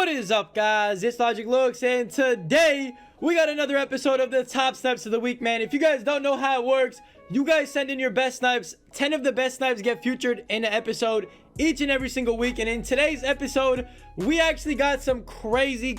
What is up, guys? It's Logic Looks, and today we got another episode of the top snipes of the week, man. If you guys don't know how it works, you guys send in your best snipes. 10 of the best snipes get featured in an episode each and every single week. And in today's episode, we actually got some crazy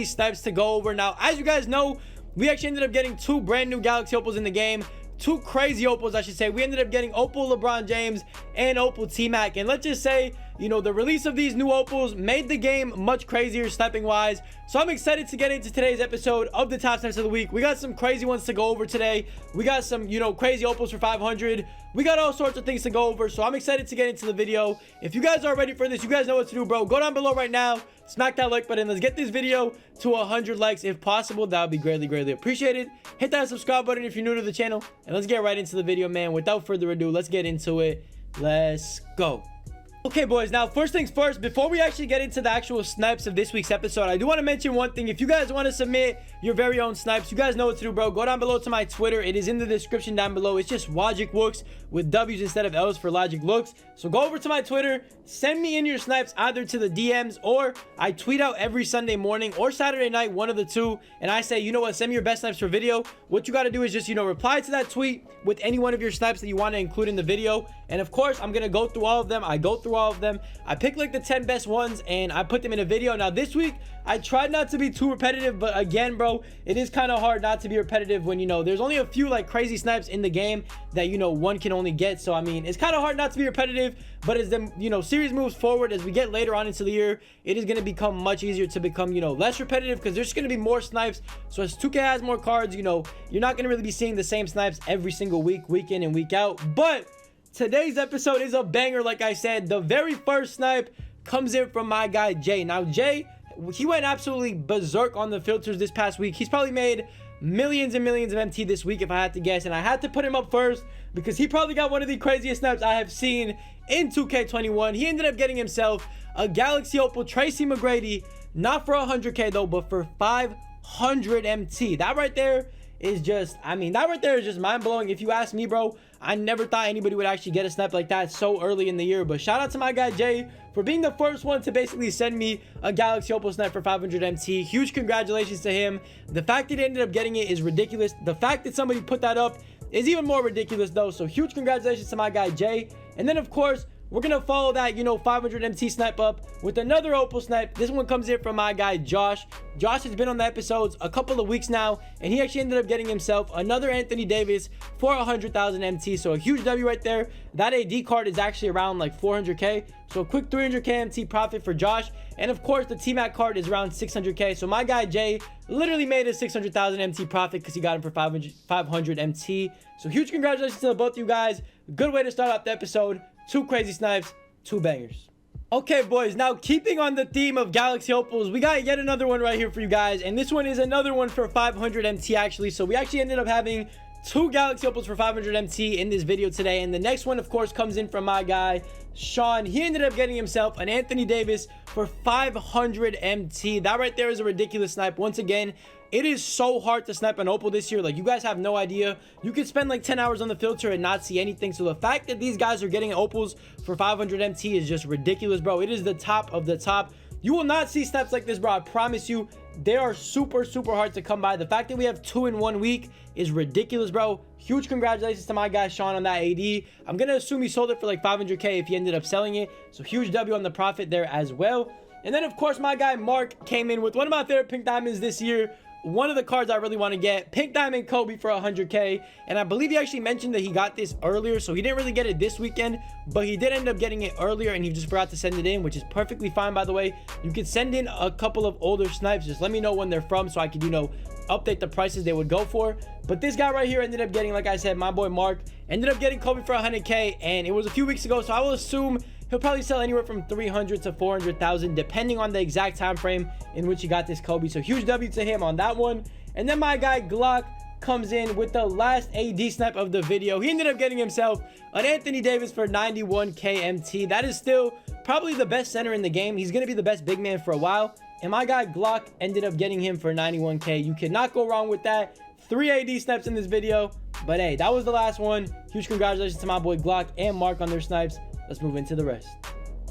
snipes to go over. Now, as you guys know, we actually ended up getting two brand new Galaxy Opals in the game. Two crazy Opals, I should say. We ended up getting Opal LeBron James and Opal T-Mac. And let's just say, you know, the release of these new Opals made the game much crazier sniping wise. So I'm excited to get into today's episode of the top snipes of the week. We got some crazy ones to go over today. We got some, you know, crazy Opals for 500. We got all sorts of things to go over. So I'm excited to get into the video. If you guys are ready for this, you guys know what to do, bro. Go down below right now. Smack that like button. Let's get this video to 100 likes if possible. That would be greatly appreciated. Hit that subscribe button if you're new to the channel. And let's get right into the video, man. Without further ado, let's get into it. Let's go. Okay, boys, now first things first, before we actually get into the actual snipes of this week's episode, I do want to mention one thing. If you guys want to submit your very own snipes, you guys know what to do, bro. Go down below to my Twitter. It is in the description down below. It's just Logic Looks with W's instead of L's for Logic Looks. So go over to my Twitter, send me in your snipes either to the DMs, or I tweet out every Sunday morning or Saturday night, one of the two, and I say, you know what, send me your best snipes for video. What you got to do is just, you know, reply to that tweet with any one of your snipes that you want to include in the video. And of course, I'm going to go through all of them. I go through all of them. I pick like the 10 best ones and I put them in a video. Now this week, I tried not to be too repetitive, but again, bro, it is kind of hard not to be repetitive when, you know, there's only a few like crazy snipes in the game that, you know, one can only get. So, I mean, it's kind of hard not to be repetitive, but as the, you know, series moves forward, as we get later on into the year, it is going to become much easier to become, you know, less repetitive because there's going to be more snipes. So as 2K has more cards, you know, you're not going to really be seeing the same snipes every single week, week in and week out. But today's episode is a banger. Like I said, the very first snipe comes in from my guy Jay. Now Jay, he went absolutely berserk on the filters this past week. He's probably made millions and millions of MT this week if I had to guess, and I had to put him up first because he probably got one of the craziest snipes I have seen in 2K21. He ended up getting himself a Galaxy Opal Tracy Mcgrady, not for 100k though, but for 500 MT. That right there is just, I mean, that right there is just mind-blowing. If you ask me, bro, I never thought anybody would actually get a snipe like that so early in the year. But shout out to my guy Jay for being the first one to basically send me a Galaxy Opal snipe for 500 MT. Huge congratulations to him. The fact that he ended up getting it is ridiculous. The fact that somebody put that up is even more ridiculous though. So huge congratulations to my guy Jay. And then of course, we're gonna follow that, you know, 500 MT snipe up with another Opal snipe. This one comes in from my guy Josh. Josh has been on the episodes a couple of weeks now, and he actually ended up getting himself another Anthony Davis for 100,000 MT. So a huge W right there. That AD card is actually around like 400k. So a quick 300k MT profit for Josh. And of course, the T-Mac card is around 600k. So my guy Jay literally made a 600,000 MT profit because he got him for 500 MT. So huge congratulations to both of you guys. Good way to start off the episode. Two crazy snipes, two bangers. Okay, boys, now keeping on the theme of Galaxy Opals, we got yet another one right here for you guys, and this one is another one for 500 MT actually. So we actually ended up having two Galaxy Opals for 500 MT in this video today, and the next one of course comes in from my guy Sean. He ended up getting himself an Anthony Davis for 500 MT. That right there is a ridiculous snipe. Once again, it is so hard to snipe an Opal this year. Like, you guys have no idea. You could spend like 10 hours on the filter and not see anything. So the fact that these guys are getting Opals for 500 MT is just ridiculous, bro. It is the top of the top. You will not see snipes like this, bro. I promise you. They are super hard to come by. The fact that we have two in 1 week is ridiculous, bro. Huge congratulations to my guy Sean on that AD. I'm gonna assume he sold it for like 500k if he ended up selling it. So huge W on the profit there as well. And then of course my guy Mark came in with one of my favorite pink diamonds this year. One of the cards I really want to get, Pink Diamond Kobe for 100k. And I believe he actually mentioned that he got this earlier, so he didn't really get it this weekend, but he did end up getting it earlier and he just forgot to send it in, which is perfectly fine, by the way. You could send in a couple of older snipes. Just let me know when they're from so I could, you know, update the prices they would go for. But this guy right here ended up getting, like I said, my boy Mark ended up getting Kobe for 100k, and it was a few weeks ago, so I will assume he'll probably sell anywhere from 300 to 400,000 depending on the exact time frame in which he got this Kobe. So huge W to him on that one. And then my guy Glock comes in with the last AD snipe of the video. He ended up getting himself an Anthony Davis for 91k MT. That is still probably the best center in the game. He's going to be the best big man for a while. And my guy Glock ended up getting him for 91k. You cannot go wrong with that. 3 AD snipes in this video. But hey, that was the last one. Huge congratulations to my boy Glock and Mark on their snipes. Let's move into the rest.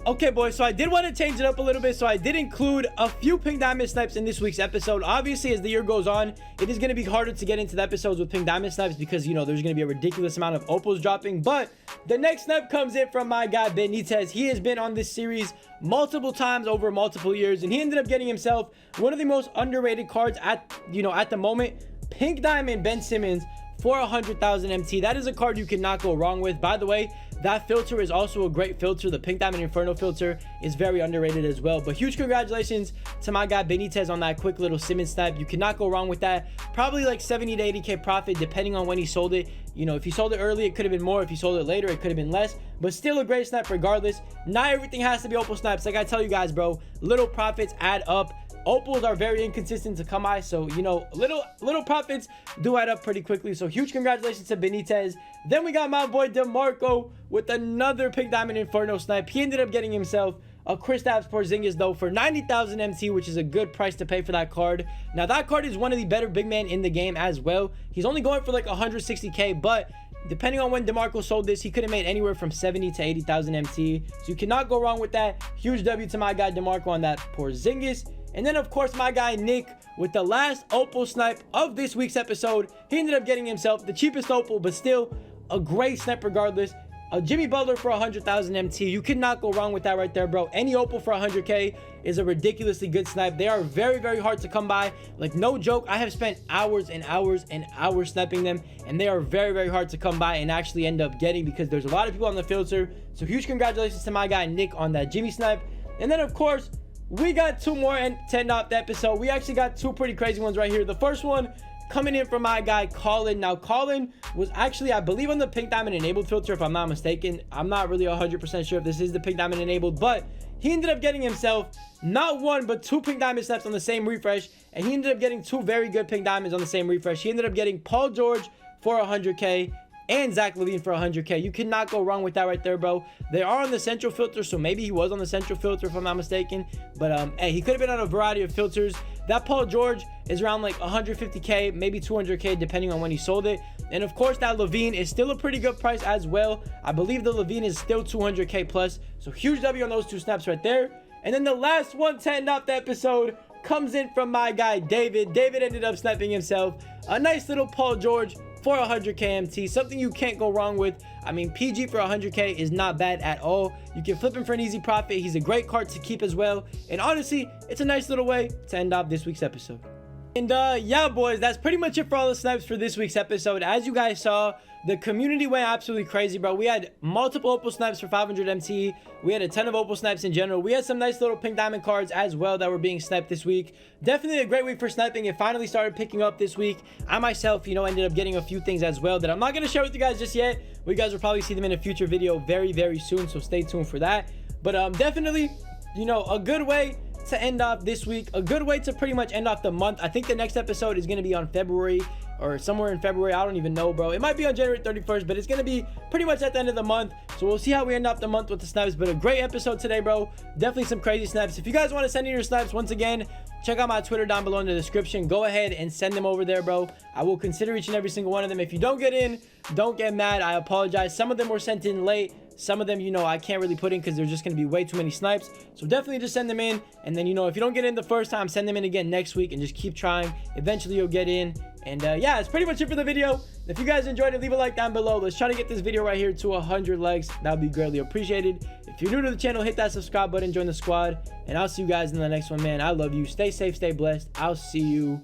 Okay, boys, so I did want to change it up a little bit, so I did include a few pink diamond snipes in this week's episode. Obviously, as the year goes on, it is going to be harder to get into the episodes with pink diamond snipes because, you know, there's going to be a ridiculous amount of opals dropping. But the next snipe comes in from my guy Benitez. He has been on this series multiple times over multiple years, and he ended up getting himself one of the most underrated cards at the moment, pink diamond Ben Simmons for 100,000 MT. That is a card you cannot go wrong with. By the way, that filter is also a great filter. The pink diamond inferno filter is very underrated as well. But huge congratulations to my guy Benitez on that quick little Simmons snipe. You cannot go wrong with that. Probably like 70 to 80k profit depending on when he sold it. You know, if he sold it early, it could have been more. If he sold it later, it could have been less. But still a great snipe regardless. Not everything has to be opal snipes. Like I tell you guys, bro, little profits add up. Opals are very inconsistent to come by, so you know, little profits do add up pretty quickly. So huge congratulations to Benitez. Then we got my boy DeMarco with another pink diamond inferno snipe. He ended up getting himself a Kristaps Porzingis though for 90,000 MT, which is a good price to pay for that card. Now that card is one of the better big men in the game as well. He's only going for like 160k, but depending on when DeMarco sold this, he could have made anywhere from 70 to 80,000 MT. So you cannot go wrong with that. Huge W to my guy DeMarco on that Porzingis. And then, of course, my guy Nick with the last opal snipe of this week's episode. He ended up getting himself the cheapest opal, but still a great snipe regardless. A Jimmy Butler for 100,000 MT. You cannot go wrong with that right there, bro. Any opal for 100k is a ridiculously good snipe. They are very, very hard to come by. Like, no joke, I have spent hours and hours and hours sniping them, and they are very, very hard to come by and actually end up getting because there's a lot of people on the filter. So huge congratulations to my guy Nick on that Jimmy snipe. And then, of course, we got two more and to end off the episode. We actually got two pretty crazy ones right here. The first one coming in from my guy Colin. Now Colin was actually, I believe, on the pink diamond enabled filter, if I'm not mistaken. I'm not really 100% sure if this is the pink diamond enabled, but he ended up getting himself not one but two pink diamond snipes on the same refresh, and he ended up getting two very good pink diamonds on the same refresh. He ended up getting Paul George for 100k and Zach LaVine for 100k. You cannot go wrong with that right there, bro. They are on the central filter, so maybe he was on the central filter if I'm not mistaken. But hey, he could have been on a variety of filters. That Paul George is around like 150k, maybe 200k depending on when he sold it. And of course, that LaVine is still a pretty good price as well. I believe the LaVine is still 200k plus. So huge W on those two snaps right there. And then the last one to end off the episode comes in from my guy David. David ended up sniping himself a nice little Paul George for 100k MT, something you can't go wrong with. I mean, PG for 100k is not bad at all. You can flip him for an easy profit. He's a great card to keep as well. And honestly, it's a nice little way to end off this week's episode. And yeah, boys, that's pretty much it for all the snipes for this week's episode. As you guys saw, the community went absolutely crazy, bro. We had multiple opal snipes for 500 MT. We had a ton of opal snipes in general. We had some nice little pink diamond cards as well that were being sniped this week. Definitely a great week for sniping. It finally started picking up this week. I myself, you know, ended up getting a few things as well that I'm not going to share with you guys just yet. You guys will probably see them in a future video very, very soon, so stay tuned for that. But definitely, you know, a good way to end off this week, a good way to pretty much end off the month. I think the next episode is going to be on February or somewhere in February. I don't even know, bro. It might be on January 31st, but it's going to be pretty much at the end of the month. So we'll see how we end off the month with the snipes. But a great episode today, bro. Definitely some crazy snaps. If you guys want to send in your snipes, once again, check out my Twitter down below in the description. Go ahead and send them over there, bro. I will consider each and every single one of them. If you don't get in, don't get mad. I apologize. Some of them were sent in late. Some of them, you know, I can't really put in because there's just going to be way too many snipes. So definitely just send them in. And then, you know, if you don't get in the first time, send them in again next week and just keep trying. Eventually, you'll get in. And yeah, it's pretty much it for the video. If you guys enjoyed it, leave a like down below. Let's try to get this video right here to 100 likes. That would be greatly appreciated. If you're new to the channel, hit that subscribe button, join the squad. And I'll see you guys in the next one, man. I love you. Stay safe, stay blessed. I'll see you.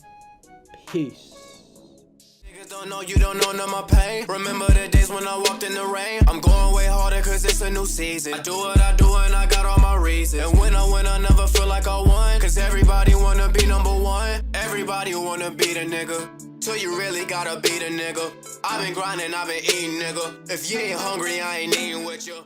Peace. Don't know, you don't know none of my pain. Remember the days when I walked in the rain. I'm going way harder cause it's a new season. I do what I do and I got all my reasons. And when I win, I never feel like I won. Cause everybody wanna be number one. Everybody wanna be the nigga. Till you really gotta be the nigga. I've been grinding, I've been eating, nigga. If you ain't hungry, I ain't eating with you.